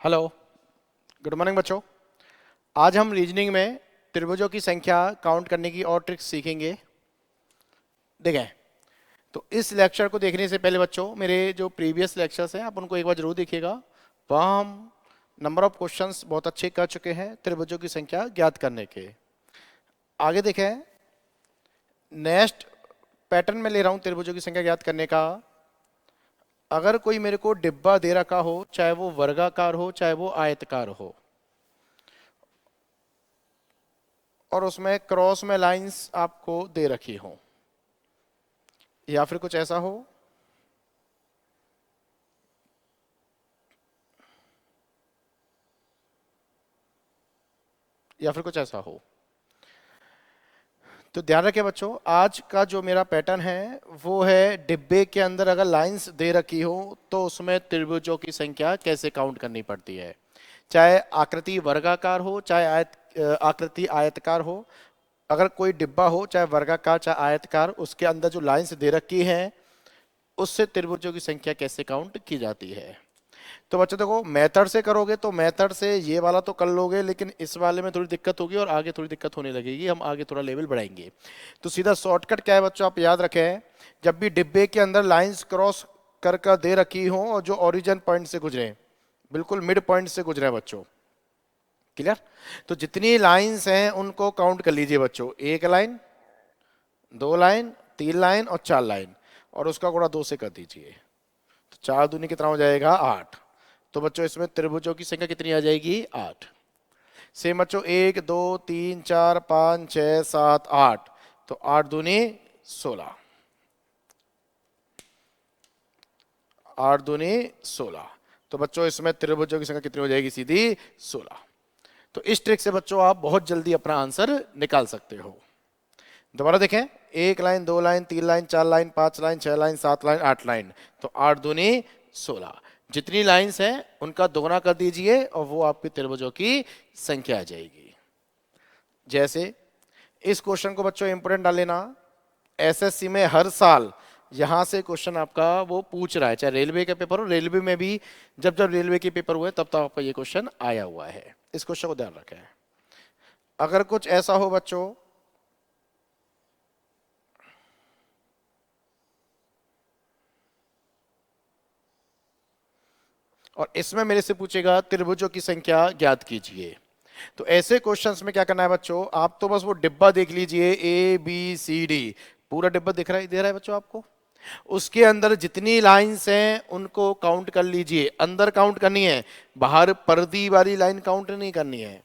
Hello, good morning बच्चों। आज हम रीजनिंग में त्रिभुजों की संख्या काउंट करने की और ट्रिक्स सीखेंगे। देखें, तो इस लेक्चर को देखने से पहले बच्चों मेरे जो प्रीवियस लेक्चर्स हैं आप उनको एक बार जरूर देखिएगा। वहाँ हम नंबर ऑफ क्वेश्चंस बहुत अच्छे कर चुके हैं त्रिभुजों की संख्या ज्ञात करने के। आगे देखें, नेक्स्ट पैटर्न में ले रहा हूँ त्रिभुजों की संख्या ज्ञात करने का। अगर कोई मेरे को डिब्बा दे रखा हो, चाहे वो वर्गाकार हो चाहे वो आयतकार हो, और उसमें क्रॉस में लाइंस आपको दे रखी हो, या फिर कुछ ऐसा हो, या फिर कुछ ऐसा हो, तो ध्यान रखें बच्चों, आज का जो मेरा पैटर्न है वो है डिब्बे के अंदर अगर लाइंस दे रखी हो तो उसमें त्रिभुजों की संख्या कैसे काउंट करनी पड़ती है। चाहे आकृति वर्गाकार हो चाहे आकृति आयतकार हो, अगर कोई डिब्बा हो चाहे वर्गाकार चाहे आयतकार, उसके अंदर जो लाइंस दे रखी है उससे त्रिभुजों की संख्या कैसे काउंट की जाती है। तो बच्चों देखो, मेथड से करोगे तो मेथड से ये वाला तो कर लोगे, लेकिन इस वाले में थोड़ी दिक्कत होगी और आगे थोड़ी दिक्कत होने लगेगी, हम आगे थोड़ा लेवल बढ़ाएंगे। तो सीधा शॉर्टकट क्या है बच्चों, आप याद रखें, जब भी डिब्बे के अंदर लाइंस क्रॉस कर कर दे रखी हो और जो ओरिजिन पॉइंट से गुजरे, बिल्कुल मिड पॉइंट से गुजरे बच्चों, क्लियर। तो जितनी लाइंस हैं उनको काउंट कर लीजिए बच्चों, एक लाइन, दो लाइन, तीन लाइन और चार लाइन, और उसका गुणा दो से कर दीजिए। तो चार दूनी कितना हो जाएगा, आठ। तो बच्चों इसमें त्रिभुजों की संख्या कितनी आ जाएगी, आठ। सेम बच्चों, एक दो तीन चार पाँच छः सात आठ, तो आठ दूनी 16, आठ दूनी 16। तो बच्चों इसमें त्रिभुजों की संख्या कितनी हो जाएगी, सीधी 16। तो इस ट्रिक से बच्चों आप बहुत जल्दी अपना आंसर निकाल सकते हो। दोबारा देखें, एक लाइन, दो लाइन, तीन लाइन, चार लाइन, पांच लाइन, छह लाइन, सात लाइन, आठ लाइन, तो आठ दूनी 16। जितनी लाइंस हैं उनका दोगुना कर दीजिए और वो आपकी त्रिभुजों की संख्या आ जाएगी। जैसे इस क्वेश्चन को बच्चों इंपोर्टेंट डाल लेना, एसएससी में हर साल यहां से क्वेश्चन आपका वो पूछ रहा है, चाहे रेलवे का पेपर हो, रेलवे में भी जब जब रेलवे के पेपर हुए तब तब आपका ये क्वेश्चन आया हुआ है। इस क्वेश्चन को ध्यान रखें। अगर कुछ ऐसा हो बच्चों, और इसमें मेरे से पूछेगा त्रिभुजों की संख्या ज्ञात कीजिए, तो ऐसे क्वेश्चंस में क्या करना है बच्चों, आप तो बस वो डिब्बा देख लीजिए, ए बी सी डी, पूरा डिब्बा दिख रहा है, दे रहा है बच्चों आपको। उसके अंदर जितनी लाइंस हैं उनको काउंट कर लीजिए, अंदर काउंट करनी है, बाहर पर्दी वाली लाइन काउंट नहीं करनी है।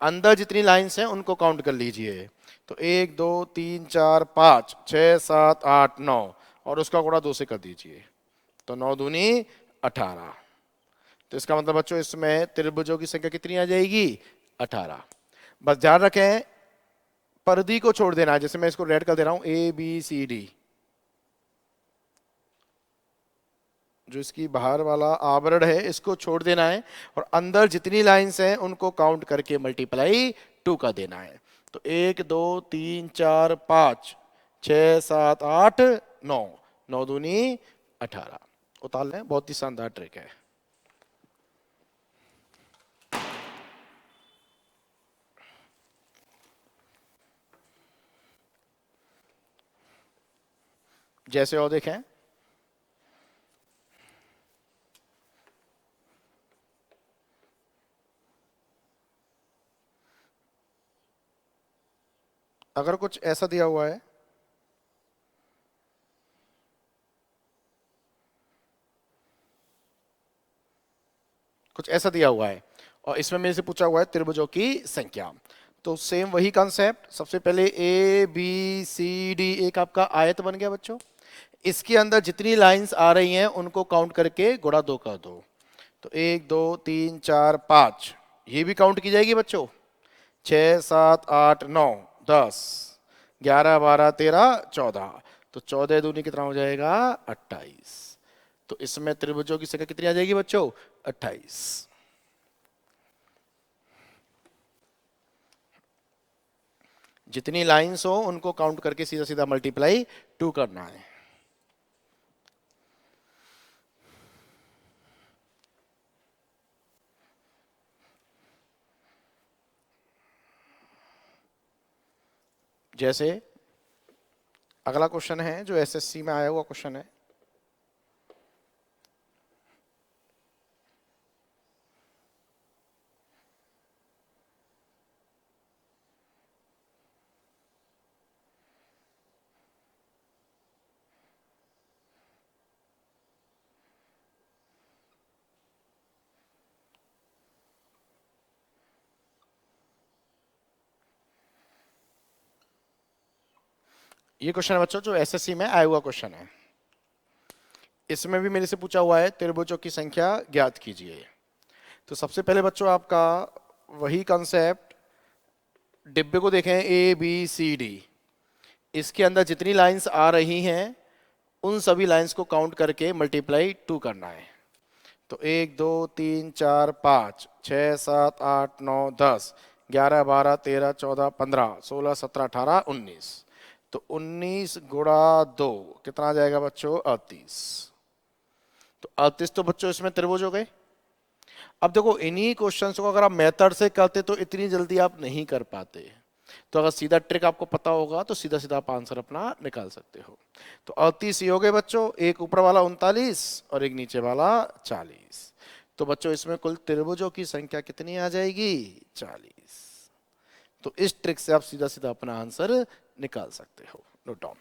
अंदर जितनी लाइंस हैं उनको काउंट कर लीजिए। तो एक दो तीन चार पाँच छः सात आठ नौ, और उसका गुणा दो से कर दीजिए, तो नौ दूनी 18। तो इसका मतलब बच्चों इसमें त्रिभुजों की संख्या कितनी आ जाएगी, 18। बस ध्यान रखें, परिधि को छोड़ देना है, जैसे मैं इसको रेड कर दे रहा हूं, ए बी सी डी, जो इसकी बाहर वाला आवरण है इसको छोड़ देना है, और अंदर जितनी लाइंस हैं उनको काउंट करके मल्टीप्लाई 2 का देना है। तो एक दो तीन चार पाँच छः सात आठ नौ, नौ दूनी 18। उतार लें, बहुत ही शानदार ट्रिक है। जैसे और देखें, अगर कुछ ऐसा दिया हुआ है, कुछ ऐसा दिया हुआ है और इसमें मेरे से पूछा हुआ है त्रिभुजों की संख्या, तो सेम वही कंसेप्ट, सबसे पहले ए बी सी डी एक आपका आयत बन गया बच्चों, इसके अंदर जितनी लाइंस आ रही हैं उनको काउंट करके गुणा दो कर दो। तो एक दो तीन चार पाँच, ये भी काउंट की जाएगी बच्चों, छः सात आठ नौ 10 11 12 13 14, तो 14 दूनी कितना हो जाएगा, 28। तो इसमें त्रिभुजों की संख्या कितनी आ जाएगी बच्चों, 28। जितनी लाइंस हो उनको काउंट करके सीधा सीधा मल्टीप्लाई 2 करना है। जैसे अगला क्वेश्चन है जो एसएससी में आया हुआ क्वेश्चन है। ये क्वेश्चन है बच्चों जो एसएससी में आया हुआ क्वेश्चन है। इसमें भी मेरे से पूछा हुआ है त्रिभुजों की संख्या ज्ञात कीजिए। तो सबसे पहले बच्चों आपका वही कंसेप्ट, डिब्बे को देखें ए बी सी डी, इसके अंदर जितनी लाइंस आ रही हैं उन सभी लाइंस को काउंट करके मल्टीप्लाई 2 करना है। तो 1 2 3 4 5 6 7 8 9 10 11 12 13 14 15 16 17 18 19। तो 19 गुणा 2 कितना आ जाएगा बच्चों? 38। तो 38 तो बच्चों इसमें त्रिभुज हो गए। अब देखो इन्हीं क्वेश्चंस को अगर आप मेथड से करते तो इतनी जल्दी आप नहीं कर पाते। तो अगर सीधा ट्रिक आपको पता होगा तो सीधा सीधा आप आंसर अपना निकाल सकते हो। तो 38 ही हो गए बच्चों, एक ऊपर वाला 39 और एक नीचे वाला 40। तो बच्चों इसमें कुल त्रिभुजों की संख्या कितनी आ जाएगी? 40। तो इस ट्रिक से आप सीधा सीधा अपना आंसर निकाल सकते हो। Note down.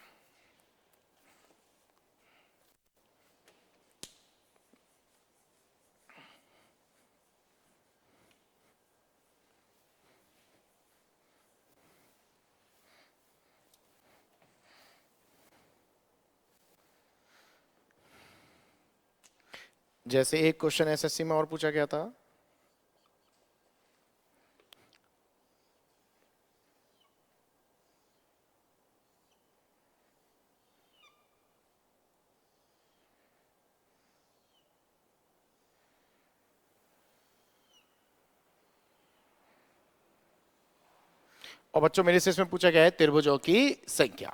जैसे एक क्वेश्चन एसएससी में और पूछा गया था, और बच्चों मेरे से इसमें पूछा गया है त्रिभुजों की संख्या।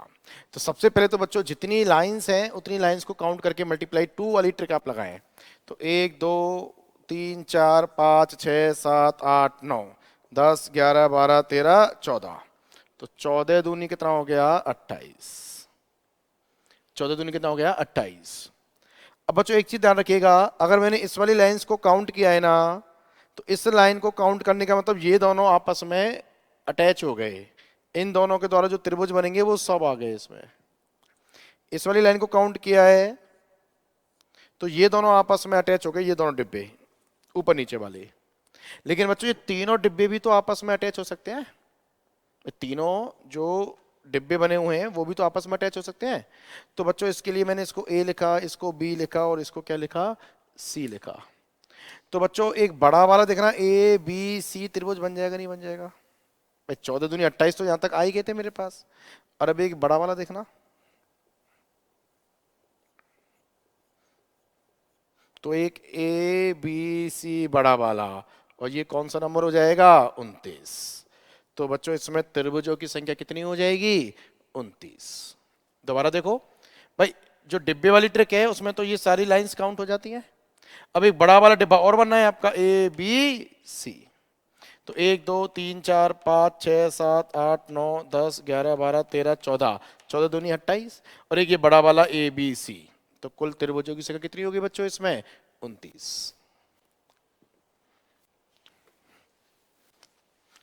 तो सबसे पहले तो बच्चों जितनी लाइंस हैं उतनी लाइंस को काउंट करके मल्टीप्लाई 2 वाली ट्रिक आप लगाएं। तो 1 2 3 4 5 6 7 8 9 10 11 12 13 14। तो 14 दूनी कितना हो गया? 28। 14 दूनी कितना हो गया? 28। अब बच्चों एक चीज ध्यान रखिएगा, अगर मैंने इस वाली लाइंस को काउंट किया है ना, तो इस लाइन को काउंट करने का मतलब ये दोनों आपस में अटैच हो गए। इन दोनों के द्वारा जो त्रिभुज बनेंगे वो सब आ गए इसमें। इस वाली लाइन को काउंट किया है तो ये दोनों आपस में अटैच हो गए, ये दोनों डिब्बे ऊपर नीचे वाले। लेकिन बच्चों ये तीनों डिब्बे भी तो आपस में अटैच हो सकते हैं। ये तीनों जो डिब्बे बने हुए हैं वो भी तो आपस में अटैच हो सकते हैं। तो बच्चों इसके लिए मैंने इसको ए लिखा, इसको बी लिखा और इसको क्या लिखा? सी लिखा। तो बच्चों एक बड़ा वाला देखना, ए बी सी त्रिभुज बन जाएगा नहीं बन जाएगा? भाई 14 दूनी 28 तो यहां तक आ ही गए थे मेरे पास। और अब एक बड़ा वाला देखना, तो एक ए बी सी बड़ा वाला, और ये कौन सा नंबर हो जाएगा? 29। तो बच्चों इसमें त्रिभुजों की संख्या कितनी हो जाएगी? 29। दोबारा देखो भाई, जो डिब्बे वाली ट्रिक है उसमें तो ये सारी लाइंस काउंट हो जाती हैं। अब एक बड़ा वाला डिब्बा और बनना है आपका, ए बी सी। तो 1 2 3 4 5 6 7 8 9 10 11 12 13 14। 14 दूनी 28 और एक ये बड़ा वाला ए बी सी। तो कुल त्रिभुजों की संख्या कितनी होगी बच्चों इसमें? 29।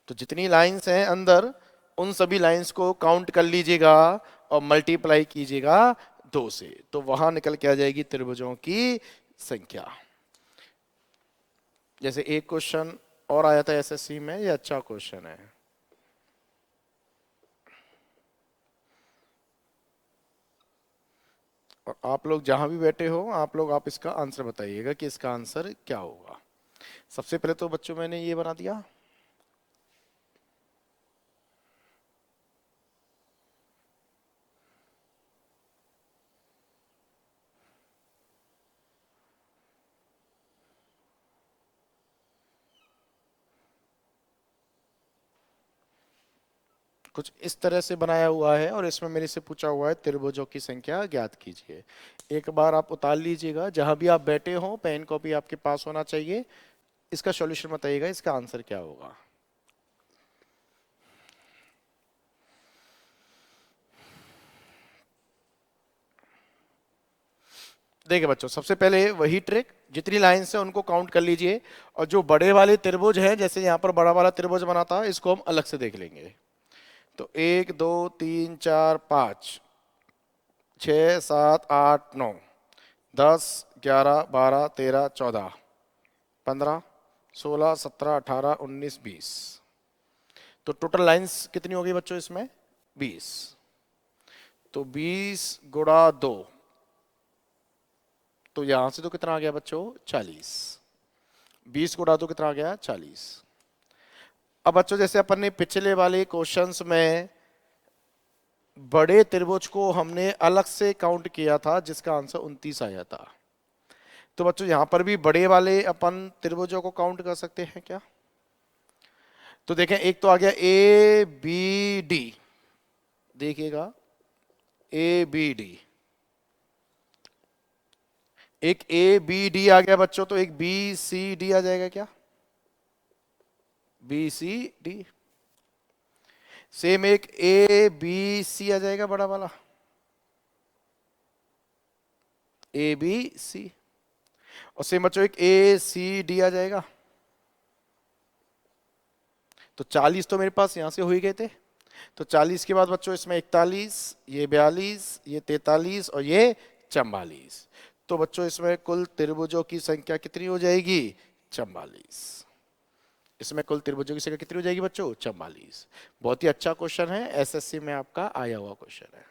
तो जितनी लाइंस हैं अंदर उन सभी लाइंस को काउंट कर लीजिएगा और मल्टीप्लाई कीजिएगा 2 से, तो वहां निकल के आ जाएगी त्रिभुजों की संख्या। जैसे एक क्वेश्चन और आया था एसएससी में, ये अच्छा क्वेश्चन है। और आप लोग जहां भी बैठे हो आप इसका आंसर बताइएगा कि इसका आंसर क्या होगा। सबसे पहले तो बच्चों मैंने ये बना दिया, कुछ इस तरह से बनाया हुआ है और इसमें मेरे से पूछा हुआ है त्रिभुजों की संख्या ज्ञात कीजिए। एक बार आप उतार लीजिएगा, जहां भी आप बैठे हो पेन कॉपी आपके पास होना चाहिए। इसका सॉल्यूशन बताइएगा, इसका आंसर क्या होगा। देखिए बच्चों, सबसे पहले वही ट्रिक, जितनी लाइंस है उनको काउंट कर लीजिए, और जो बड़े वाले त्रिभुज हैं, जैसे यहाँ पर बड़ा वाला त्रिभुज बना था, इसको हम अलग से देख लेंगे। तो 1 2 3 4 5 6 7 8 9 10 11 12 13 14 15 16 17 18 19 20। तो टोटल लाइंस कितनी होगी बच्चों इसमें? 20। तो 20 गुणा 2, तो यहां से तो कितना आ गया बच्चों? 40। 20 गुणा 2 कितना आ गया? 40। अब बच्चों जैसे अपन ने पिछले वाले क्वेश्चंस में बड़े त्रिभुज को हमने अलग से काउंट किया था, जिसका आंसर 29 आया था। तो बच्चों यहां पर भी बड़े वाले अपन त्रिभुजों को काउंट कर सकते हैं क्या? तो देखें, एक तो आ गया ए बी डी, देखिएगा ए बी डी, एक ए बी डी आ गया बच्चों, तो एक बी सी डी आ जाएगा क्या? B C D. सेम एक ए बी सी आ जाएगा बड़ा वाला, ए बी सी। और सेम बच्चों एक ए सी डी आ जाएगा। तो 40 तो मेरे पास यहां से हो ही गए थे। तो 40 के बाद बच्चों इसमें 41, ये 42, ये 43 और ये 44। तो बच्चों इसमें कुल त्रिभुजों की संख्या कितनी हो जाएगी? 44। इसमें कुल त्रिभुजों की संख्या कितनी हो जाएगी बच्चों? 44। बहुत ही अच्छा क्वेश्चन है, एसएससी में आपका आया हुआ क्वेश्चन है,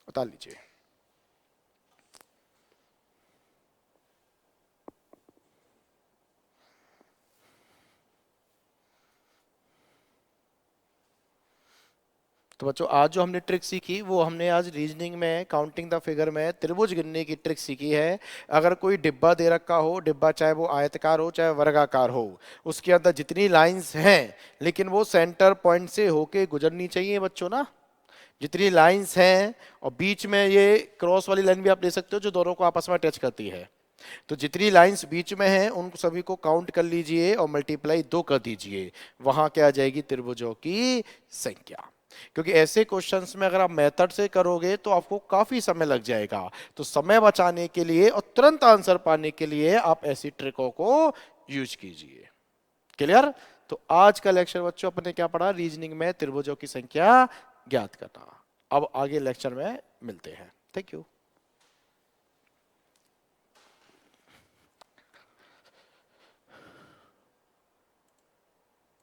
बता लीजिए। तो बच्चों आज जो हमने ट्रिक सीखी, वो हमने आज रीजनिंग में काउंटिंग द फिगर में त्रिभुज गिनने की ट्रिक सीखी है। अगर कोई डिब्बा दे रखा हो, डिब्बा चाहे वो आयताकार हो चाहे वर्गाकार हो, उसके अंदर जितनी लाइंस हैं, लेकिन वो सेंटर पॉइंट से होके गुजरनी चाहिए बच्चों ना, जितनी लाइंस हैं। और बीच में ये क्रॉस वाली लाइन भी आप ले सकते हो, जो दोनों को आपस में टच करती है। तो जितनी लाइंस बीच में हैं उन सभी को काउंट कर लीजिए और मल्टीप्लाई 2 कर दीजिए, वहां क्या आ जाएगी? त्रिभुजों की संख्या। क्योंकि ऐसे क्वेश्चंस में अगर आप मेथड से करोगे तो आपको काफी समय लग जाएगा। तो समय बचाने के लिए और तुरंत आंसर पाने के लिए आप ऐसी ट्रिकों को यूज कीजिए। क्लियर? तो आज का लेक्चर बच्चों अपने क्या पढ़ा? रीजनिंग में त्रिभुजों की संख्या ज्ञात करना। अब आगे लेक्चर में मिलते हैं। Thank you.